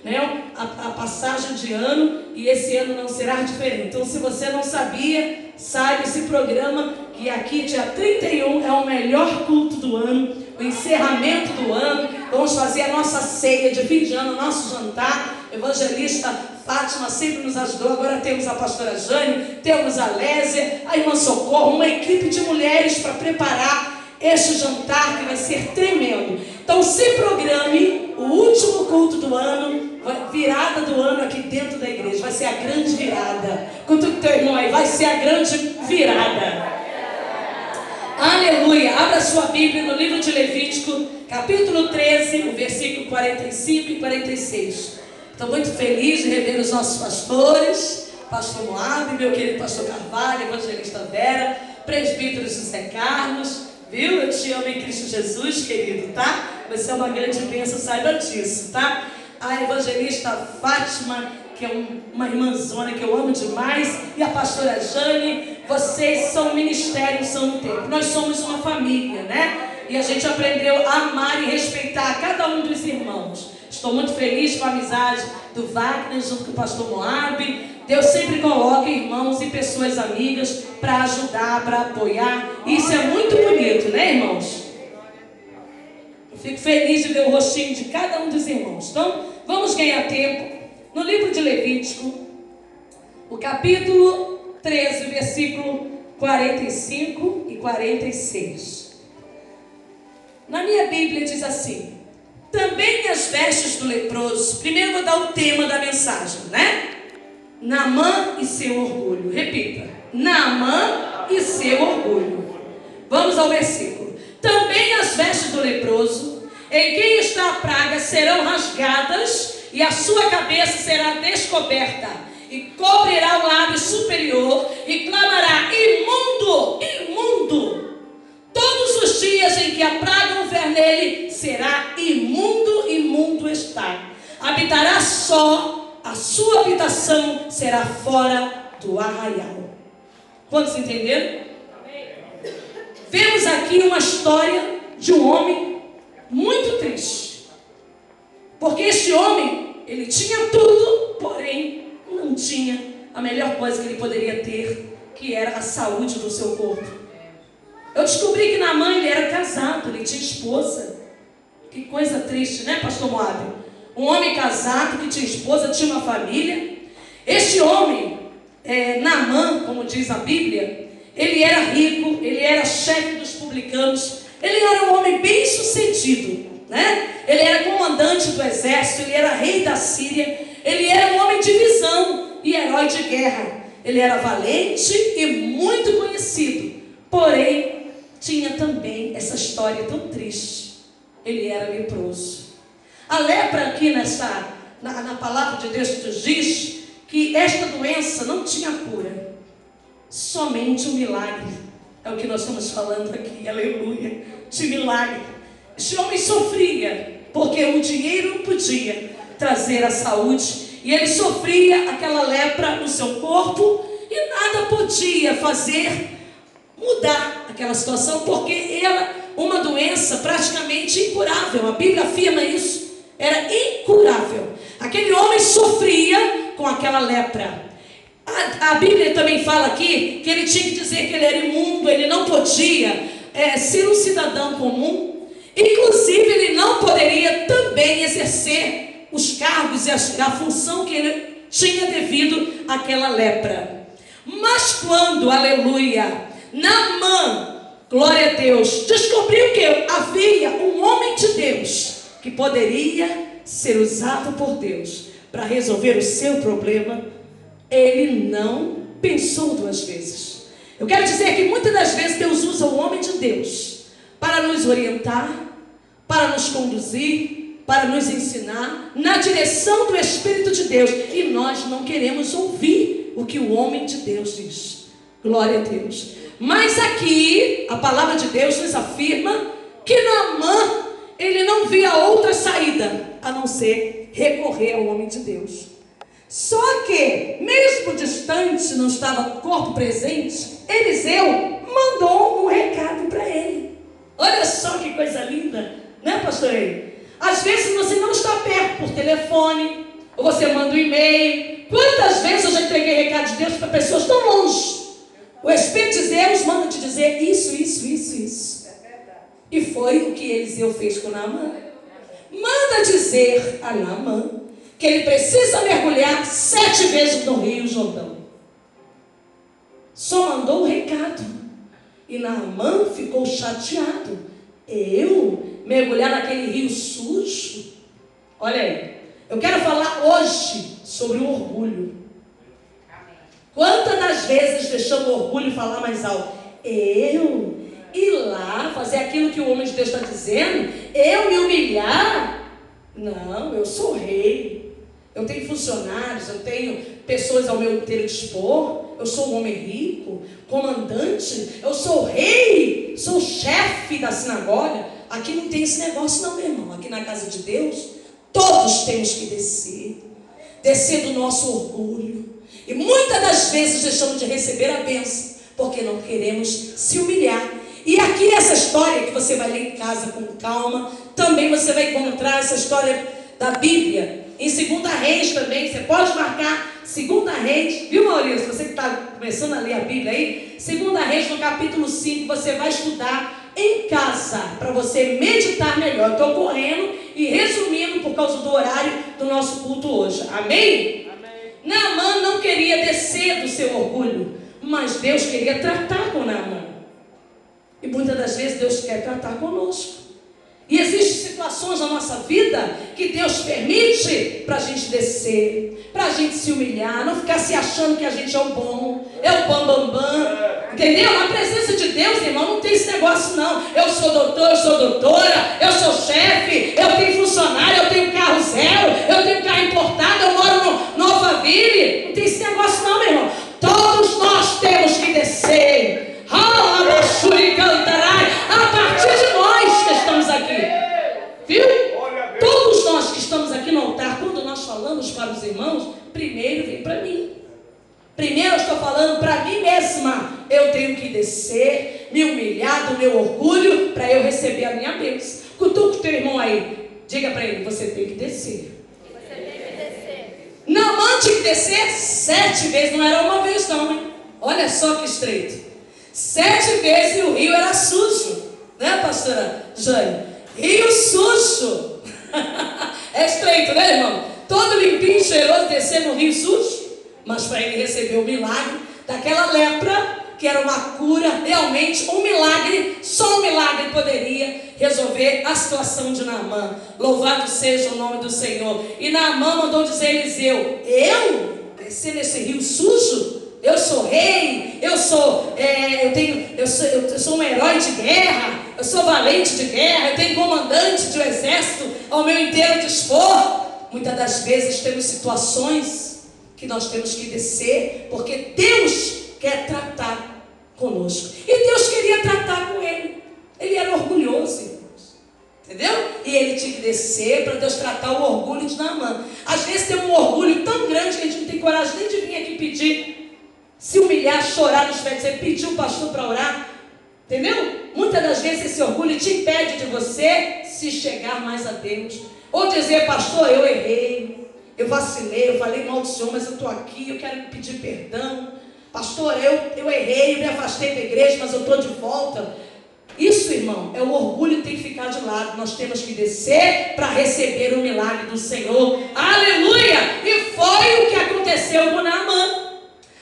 né, a passagem de ano, e esse ano não será diferente. Então, se você não sabia, saiba esse programa, que aqui dia 31 é o melhor culto do ano, o encerramento do ano. Vamos fazer a nossa ceia de fim de ano, nosso jantar. Evangelista Fátima sempre nos ajudou. Agora temos a pastora Jane, temos a Lésia, a irmã Socorro, uma equipe de mulheres para preparar este jantar que vai ser tremendo. Então se programe, o último culto do ano, virada do ano aqui dentro da igreja, vai ser a grande virada. Conta com o teu irmão aí, vai ser a grande virada. Aleluia. Abra sua Bíblia no livro de Levítico, capítulo 13, o versículo 45 e 46. Estou muito feliz de rever os nossos pastores, pastor Moab, meu querido pastor Carvalho, evangelista Vera, presbítero José Carlos, viu? Eu te amo em Cristo Jesus, querido, tá? Você é uma grande bênção, saiba disso, tá? A evangelista Fátima, que é uma irmãzona que eu amo demais, e a pastora Jane, vocês são ministério, são um tempo. Nós somos uma família, né? E a gente aprendeu a amar e respeitar cada um dos irmãos. Estou muito feliz com a amizade do Wagner junto com o pastor Moab. Deus sempre coloca irmãos e pessoas amigas para ajudar, para apoiar. Isso é muito bonito, né, irmãos? Eu fico feliz de ver o rostinho de cada um dos irmãos. Então, vamos ganhar tempo. No livro de Levítico, o capítulo 13, versículo 45 e 46. Na minha Bíblia diz assim: também as vestes do leproso. Primeiro vou dar o tema da mensagem, né? Naamã e seu orgulho. Repita: Naamã e seu orgulho. Vamos ao versículo. Também as vestes do leproso, em quem está a praga, serão rasgadas, e a sua cabeça será descoberta, e cobrirá o lábio superior, e clamará: imundo, imundo. Todos os dias em que a praga houver nele, será imundo, imundo está. Habitará só, a sua habitação será fora do arraial. Quantos entenderam? Vemos aqui uma história de um homem muito triste. Porque este homem, ele tinha tudo, porém não tinha a melhor coisa que ele poderia ter, que era a saúde do seu corpo. Eu descobri que Naamã, ele era casado, ele tinha esposa. Que coisa triste, né, pastor Moab? Um homem casado que tinha esposa, tinha uma família. Este homem, Naamã, como diz a Bíblia, ele era rico, ele era chefe dos publicanos, ele era um homem bem sucedido, né? Ele era comandante do exército, ele era rei da Síria, ele era um homem de visão e herói de guerra. Ele era valente e muito conhecido, porém tinha também essa história tão triste. Ele era leproso. A lepra aqui na palavra de Deus nos diz que esta doença não tinha cura, somente um milagre. É o que nós estamos falando aqui, aleluia, de milagre. Este homem sofria, porque o dinheiro não podia trazer a saúde, e ele sofria aquela lepra no seu corpo, e nada podia fazer mudar aquela situação, porque era uma doença praticamente incurável. A Bíblia afirma isso, era incurável. Aquele homem sofria com aquela lepra. A Bíblia também fala aqui que ele tinha que dizer que ele era imundo, ele não podia ser um cidadão comum. Inclusive ele não poderia também exercer os cargos e a função que ele tinha devido àquela lepra. Mas quando, aleluia, Naamã, glória a Deus, descobriu que havia um homem de Deus que poderia ser usado por Deus para resolver o seu problema, ele não pensou duas vezes. Eu quero dizer que muitas das vezes Deus usa o homem de Deus para nos orientar, para nos conduzir, para nos ensinar na direção do Espírito de Deus, e nós não queremos ouvir o que o homem de Deus diz. Glória a Deus. Mas aqui a palavra de Deus nos afirma que Naamã, ele não via outra saída a não ser recorrer ao homem de Deus. Só que, mesmo distante, não estava corpo presente, Eliseu mandou um recado para ele. Olha só que coisa linda, né, pastor? Às vezes você não está perto por telefone, ou você manda um e-mail. Quantas vezes eu já entreguei recado de Deus para pessoas tão longe? O Espírito de Deus manda te dizer isso. E foi o que Eliseu fez com Naamã. Manda dizer a Naamã que ele precisa mergulhar 7 vezes no Rio Jordão. Só mandou o recado. E Naamã ficou chateado. Eu mergulhar naquele rio sujo? Olha aí. Eu quero falar hoje sobre o orgulho. Quantas das vezes deixamos o orgulho falar mais alto? Eu ir lá fazer aquilo que o homem de Deus está dizendo? Eu me humilhar? Não, eu sou rei. Eu tenho funcionários, eu tenho pessoas ao meu inteiro dispor. Eu sou um homem rico, comandante. Eu sou rei, sou chefe da sinagoga. Aqui não tem esse negócio não, meu irmão. Aqui na casa de Deus, todos temos que descer do nosso orgulho. E muitas das vezes deixamos de receber a bênção, porque não queremos se humilhar. E aqui essa história que você vai ler em casa com calma, também você vai encontrar essa história da Bíblia, em 2 Reis também. Você pode marcar 2 Reis, viu, Maurício? Você que está começando a ler a Bíblia aí, 2 Reis no capítulo 5, você vai estudar em casa, para você meditar melhor. Estou correndo e resumindo por causa do horário do nosso culto hoje. Amém? Naamã não queria descer do seu orgulho, mas Deus queria tratar com Naamã. E muitas das vezes Deus quer tratar conosco. E existem situações na nossa vida que Deus permite para a gente descer, para a gente se humilhar, não ficar se achando que a gente é o bom, é o bambambam. Entendeu? Na presença de Deus, irmão, não tem esse negócio não. Eu sou doutor, eu sou doutora, eu sou chefe, eu tenho funcionário, eu tenho carro zero, eu tenho carro importado, eu moro no Alphaville. Não tem esse negócio não, meu irmão. Todos nós temos que descer. A partir de nós que estamos aqui. Viu? Todos nós que estamos aqui no altar, quando nós falamos para os irmãos, primeiro vem para mim. Primeiro eu estou falando para mim mesma. Eu tenho que descer, me humilhar do meu orgulho para eu receber a minha bênção. Cutuca o teu irmão aí. Diga para ele, você tem que descer. Você tem que descer. Naamã tinha que descer 7 vezes, não era uma vez não, hein? Olha só que estreito. 7 vezes e o rio era sujo, né, pastora Jane? Rio sujo. É estreito, né, irmão? Todo limpinho, cheiroso, descer no rio sujo. Mas para ele receber o milagre daquela lepra, que era uma cura, realmente um milagre, só um milagre poderia resolver a situação de Naamã. Louvado seja o nome do Senhor. E Naamã mandou dizer a Eliseu: eu descer nesse rio sujo? Eu sou rei, eu sou um herói de guerra, eu sou valente de guerra, eu tenho comandante de um exército ao meu inteiro dispor. Muitas das vezes temos situações que nós temos que descer, porque Deus quer tratar conosco. E Deus queria tratar com ele. Ele era orgulhoso, irmãos. Entendeu? E ele tinha que descer para Deus tratar o orgulho de Naamã. Às vezes tem um orgulho tão grande que a gente não tem coragem nem de vir aqui pedir, se humilhar, chorar nos pés, dizer, pedir o pastor para orar. Entendeu? Muitas das vezes esse orgulho te impede de você se chegar mais a Deus. Ou dizer, pastor, eu errei, eu vacilei, eu falei mal do Senhor, mas eu estou aqui, eu quero pedir perdão. Pastor, eu errei, eu me afastei da igreja, mas eu estou de volta. Isso, irmão, é o orgulho que tem que ficar de lado. Nós temos que descer para receber o milagre do Senhor. Aleluia! E foi o que aconteceu com Naamã.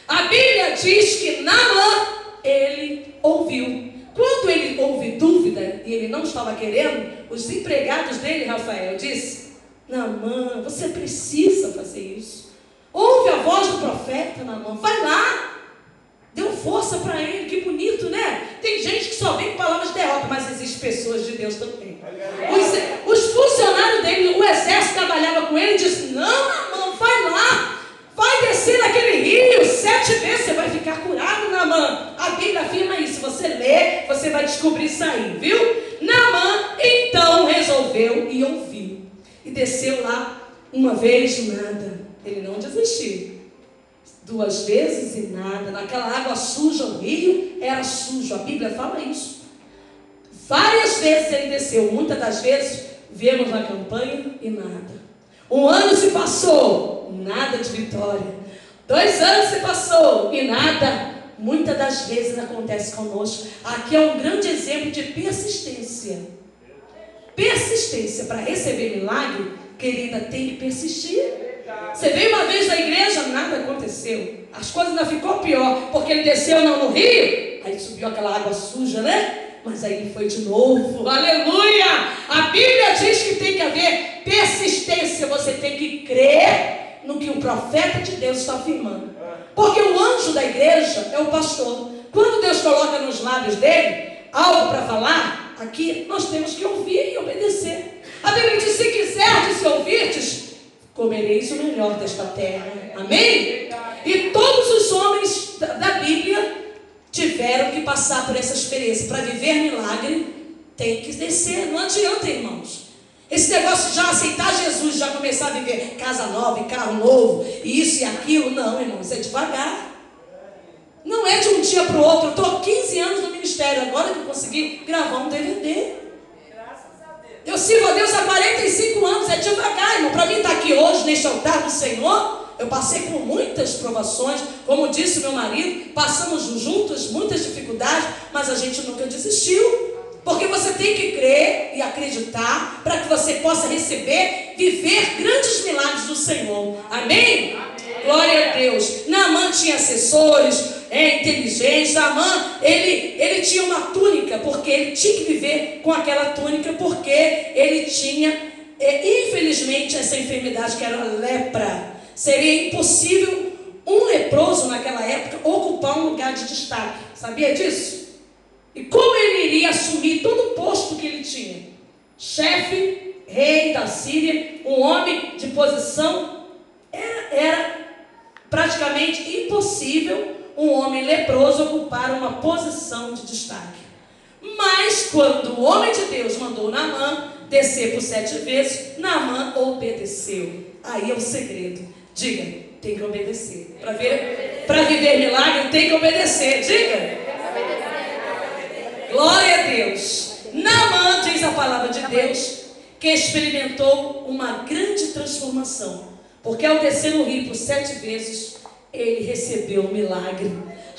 A Bíblia diz que Naamã, ele ouviu. Quando ele houve dúvida e ele não estava querendo, os empregados dele, Rafael, disse: Naamã, você precisa fazer isso. Ouve a voz do profeta, Naamã, vai lá. Deu força para ele, que bonito, né? Tem gente que só vem com palavras de derrota, mas existem pessoas de Deus também. Os funcionários dele, o exército trabalhava com ele, disse: não, Naamã, vai lá. Vai descer naquele rio 7 vezes, você vai ficar curado, Naamã. A Bíblia afirma isso. Você lê, você vai descobrir isso aí, viu? Naamã então resolveu e ouviu. E desceu lá 1 vez, nada. Ele não desistiu. 2 vezes e nada. Naquela água suja, o rio era sujo. A Bíblia fala isso. Várias vezes ele desceu. Muitas das vezes Viemos na campanha e nada. 1 ano se passou, nada de vitória. 2 anos se passou e nada. Muitas das vezes acontece conosco. Aqui é um grande exemplo de persistência. Persistência. Para receber milagre, querida, tem que persistir. Você veio uma vez na igreja, nada aconteceu. As coisas ainda ficou pior, porque ele desceu no rio, aí subiu aquela água suja, né? Mas aí ele foi de novo. Aleluia! A Bíblia diz que tem que haver persistência. Você tem que crer no que o profeta de Deus está afirmando. Porque o anjo da igreja é o pastor. Quando Deus coloca nos lábios dele algo para falar, aqui nós temos que ouvir e obedecer. A Bíblia diz: se quiserdes e ouvirdes, comereis o melhor desta terra. Amém? E todos os homens da Bíblia tiveram que passar por essa experiência. Para viver milagre, tem que descer. Não adianta, irmãos. Esse negócio de já aceitar Jesus, já começar a viver casa nova e carro novo, e isso e aquilo, não, irmãos, é devagar. Não é de um dia para o outro. Eu estou 15 anos no ministério, agora que eu consegui gravar um DVD. Eu sirvo a Deus há 45 anos, é devagar, irmão. Para mim estar aqui hoje, neste altar do Senhor, eu passei por muitas provações, como disse meu marido, passamos juntos muitas dificuldades, mas a gente nunca desistiu. Porque você tem que crer e acreditar para que você possa receber, viver grandes milagres do Senhor. Amém? Glória a Deus. Naamã tinha assessores, inteligentes. Naamã, ele tinha uma túnica, porque ele tinha que viver com aquela túnica, porque ele tinha, infelizmente, essa enfermidade que era a lepra. Seria impossível um leproso naquela época ocupar um lugar de destaque. Sabia disso? E como ele iria assumir todo o posto que ele tinha? Chefe, rei da Síria, um homem de posição. Era praticamente impossível um homem leproso ocupar uma posição de destaque. Mas quando o homem de Deus mandou Naamã descer por 7 vezes, Naamã obedeceu. Aí é o segredo. Diga, tem que obedecer. Para viver milagre, tem que obedecer. Diga. Glória a Deus. Naamã, diz a palavra de Deus, que experimentou uma grande transformação. Porque ao descer no rio por 7 vezes, ele recebeu um milagre.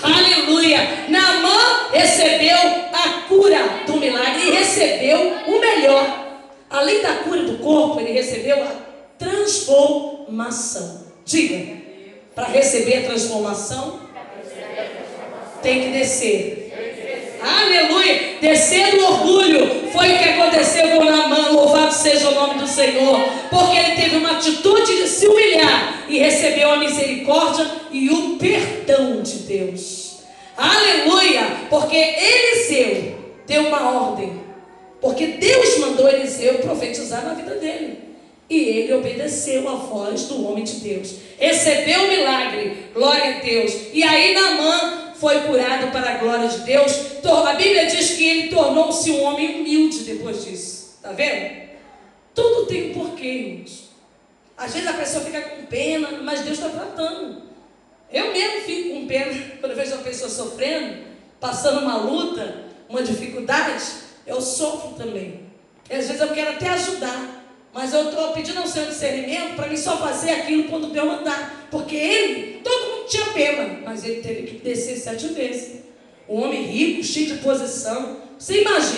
Aleluia! Naamã recebeu a cura do milagre e recebeu o melhor. Além da cura do corpo, ele recebeu a transformação. Diga, para receber a transformação, tem que descer. Aleluia, descer do orgulho. Foi o que aconteceu com Naamã. Louvado seja o nome do Senhor, porque ele teve uma atitude de se humilhar e recebeu a misericórdia e o perdão de Deus. Aleluia, porque Eliseu deu uma ordem, porque Deus mandou Eliseu profetizar na vida dele, e ele obedeceu a voz do homem de Deus, recebeu o milagre. Glória a Deus. E aí Naamã foi curado para a glória de Deus. A Bíblia diz que ele tornou-se um homem humilde depois disso. Está vendo? Tudo tem um porquê, irmãos. Às vezes a pessoa fica com pena, mas Deus está tratando. Eu mesmo fico com pena quando eu vejo uma pessoa sofrendo, passando uma luta, uma dificuldade. Eu sofro também. E às vezes eu quero até ajudar, mas eu estou pedindo ao Senhor discernimento para mim só fazer aquilo quando Deus mandar. Porque ele, todo mundo tinha pena, mas ele teve que descer 7 vezes. Um homem rico, cheio de posição. Você imagina.